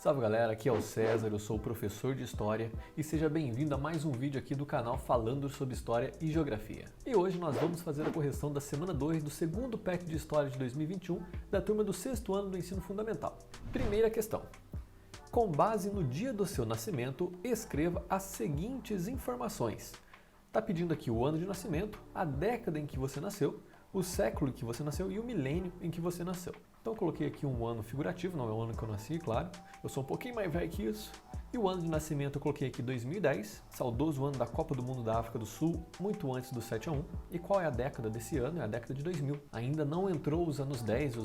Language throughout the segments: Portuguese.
Salve galera, aqui é o César, eu sou professor de História e seja bem-vindo a mais um vídeo aqui do canal falando sobre História e Geografia. E hoje nós vamos fazer a correção da semana 2 do segundo PEC de História de 2021 da turma do 6º ano do Ensino Fundamental. Primeira questão. Com base no dia do seu nascimento, escreva as seguintes informações. Está pedindo aqui o ano de nascimento, a década em que você nasceu, o século em que você nasceu e o milênio em que você nasceu. Então eu coloquei aqui um ano figurativo, não é o ano que eu nasci, claro. Eu sou um pouquinho mais velho que isso. E o ano de nascimento eu coloquei aqui 2010, saudoso ano da Copa do Mundo da África do Sul, muito antes do 7-1. E qual é a década desse ano? É a década de 2000. Ainda não entrou os anos 10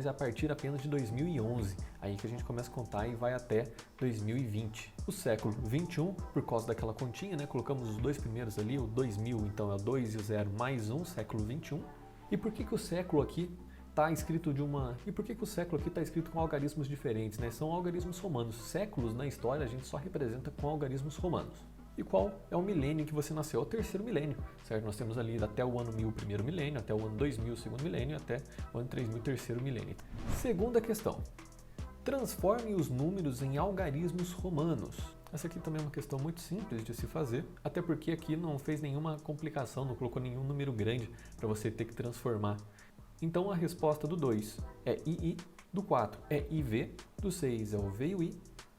é a partir apenas de 2011. Aí que a gente começa a contar e vai até 2020. O século 21, por causa daquela continha, né? Colocamos os dois primeiros ali, o 2000, então é o 2 e o 0 mais 1, século 21. E por que o século aqui está escrito o século aqui está escrito com algarismos diferentes, né? São algarismos romanos. Séculos na história a gente só representa com algarismos romanos. E qual é o milênio em que você nasceu? É o terceiro milênio, certo? Nós temos ali até o ano 1000 o primeiro milênio, até o ano 2000 o segundo milênio, até o ano 3000 o terceiro milênio. Segunda questão. Transforme os números em algarismos romanos. Essa aqui também é uma questão muito simples de se fazer, até porque aqui não fez nenhuma complicação, não colocou nenhum número grande para você ter que transformar. Então a resposta do 2 é II, do 4 é IV, do 6 é o V e o I,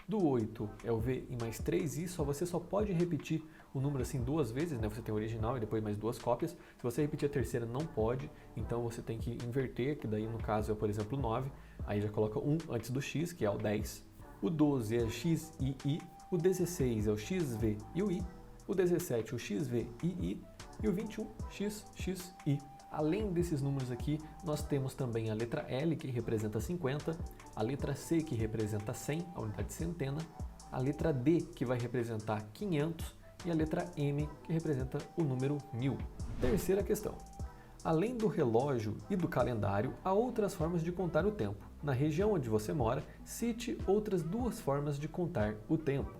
do 8 é o V e mais 3I, você só pode repetir o número assim duas vezes, né? Você tem o original e depois mais duas cópias. Se você repetir a terceira não pode, então você tem que inverter, que daí no caso é, por exemplo, 9, aí já coloca 1 antes do X, que é o 10. O 12 é XII, o 16 é o XV e o I, o 17 o XV e I e o 21 XXI. Além desses números aqui, nós temos também a letra L, que representa 50, a letra C, que representa 100, a unidade de centena, a letra D, que vai representar 500, e a letra M, que representa o número 1000. Terceira questão. Além do relógio e do calendário, há outras formas de contar o tempo. Na região onde você mora, cite outras duas formas de contar o tempo.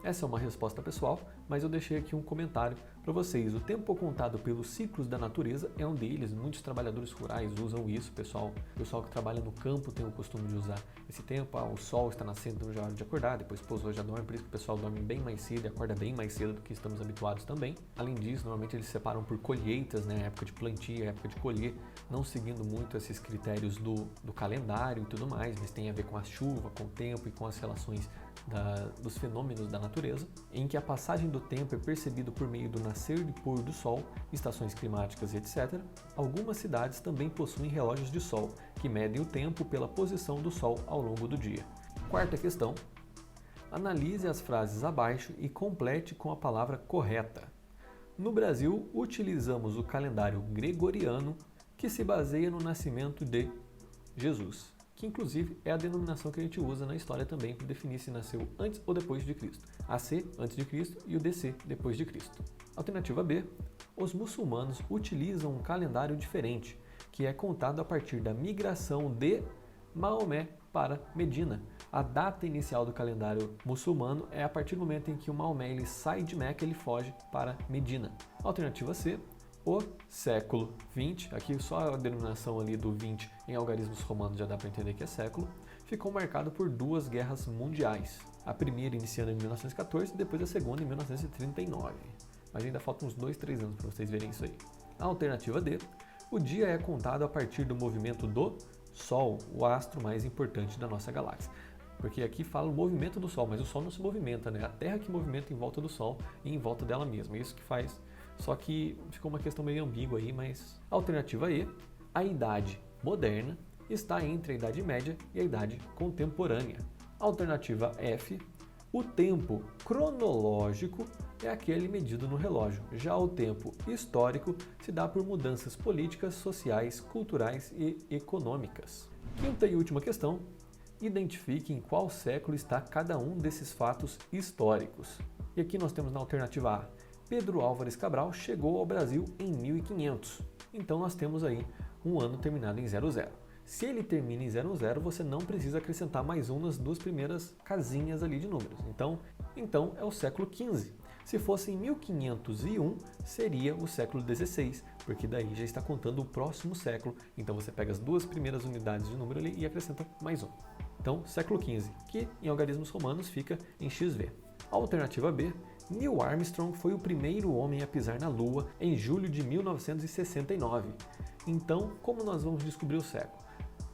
Essa é uma resposta pessoal, mas eu deixei aqui um comentário para vocês. O tempo contado pelos ciclos da natureza é um deles. Muitos trabalhadores rurais usam isso, pessoal que trabalha no campo tem o costume de usar esse tempo. O sol está nascendo, então já é hora de acordar, depois pousou, já dorme, por isso que o pessoal dorme bem mais cedo e acorda bem mais cedo do que estamos habituados também. Além disso, normalmente eles separam por colheitas, né? Época de plantio, época de colher, não seguindo muito esses critérios do calendário e tudo mais, mas tem a ver com a chuva, com o tempo e com as relações dos fenômenos da natureza, em que a passagem do tempo é percebido por meio do nascer e pôr do sol, estações climáticas e etc. Algumas cidades também possuem relógios de sol, que medem o tempo pela posição do sol ao longo do dia. Quarta questão. Analise as frases abaixo e complete com a palavra correta. No Brasil, utilizamos o calendário gregoriano, que se baseia no nascimento de Jesus, que inclusive é a denominação que a gente usa na história também para definir se nasceu antes ou depois de Cristo. AC, antes de Cristo, e o DC, depois de Cristo. Alternativa B. Os muçulmanos utilizam um calendário diferente, que é contado a partir da migração de Maomé para Medina. A data inicial do calendário muçulmano é a partir do momento em que o Maomé ele sai de Meca, ele foge para Medina. Alternativa C. O século XX, aqui só a denominação ali do 20 em algarismos romanos já dá para entender que é século, ficou marcado por duas guerras mundiais. A primeira iniciando em 1914 e depois a segunda em 1939. Mas ainda faltam uns 2-3 anos para vocês verem isso aí. A alternativa D, o dia é contado a partir do movimento do Sol, o astro mais importante da nossa galáxia. Porque aqui fala o movimento do Sol, mas o Sol não se movimenta, né? A Terra que movimenta em volta do Sol e em volta dela mesma. Isso que faz. Só que ficou uma questão meio ambígua aí, mas... Alternativa E, a idade moderna está entre a Idade Média e a Idade Contemporânea. Alternativa F, o tempo cronológico é aquele medido no relógio. Já o tempo histórico se dá por mudanças políticas, sociais, culturais e econômicas. Quinta e última questão. Identifique em qual século está cada um desses fatos históricos. E aqui nós temos na alternativa A, Pedro Álvares Cabral chegou ao Brasil em 1500. Então nós temos aí um ano terminado em 00. Se ele termina em 00, você não precisa acrescentar mais um nas duas primeiras casinhas ali de números. Então é o século XV. Se fosse em 1501, seria o século XVI, porque daí já está contando o próximo século. Então você pega as duas primeiras unidades de número ali e acrescenta mais um. Então, século XV, que em algarismos romanos fica em XV. Alternativa B, Neil Armstrong foi o primeiro homem a pisar na Lua em julho de 1969. Então, como nós vamos descobrir o século?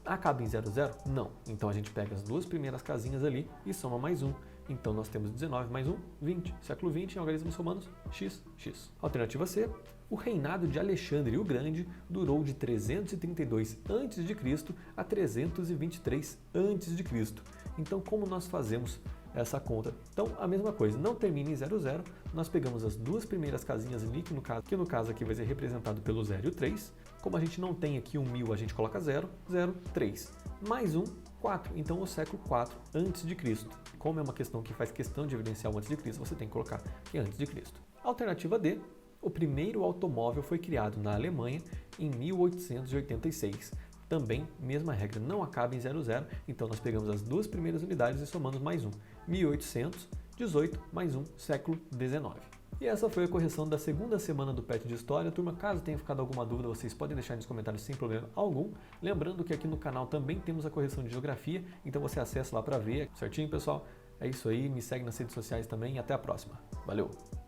Acaba em 00? Não. Então a gente pega as duas primeiras casinhas ali e soma mais um. Então nós temos 19 mais 1, 20. Século 20 em algarismos romanos, XX. Alternativa C, o reinado de Alexandre o Grande durou de 332 a.C. a 323 a.C. Então como nós fazemos essa conta? Então a mesma coisa, não termina em 00, nós pegamos as duas primeiras casinhas ali, que no caso aqui vai ser representado pelo 0 e o 3. Como a gente não tem aqui 1000, a gente coloca 0, 0, 3. Mais 1, 4. Então o século 4 a.C. Como é uma questão que faz questão de evidenciar o antes de Cristo, você tem que colocar que é antes de Cristo. Alternativa D, o primeiro automóvel foi criado na Alemanha em 1886. Também, mesma regra, não acaba em 00, então nós pegamos as duas primeiras unidades e somamos mais um. 1818 mais um, século 19. E essa foi a correção da segunda semana do PET de História. Turma, caso tenha ficado alguma dúvida, vocês podem deixar nos comentários sem problema algum. Lembrando que aqui no canal também temos a correção de Geografia, então você acessa lá para ver. Certinho, pessoal? É isso aí, me segue nas redes sociais também e até a próxima. Valeu!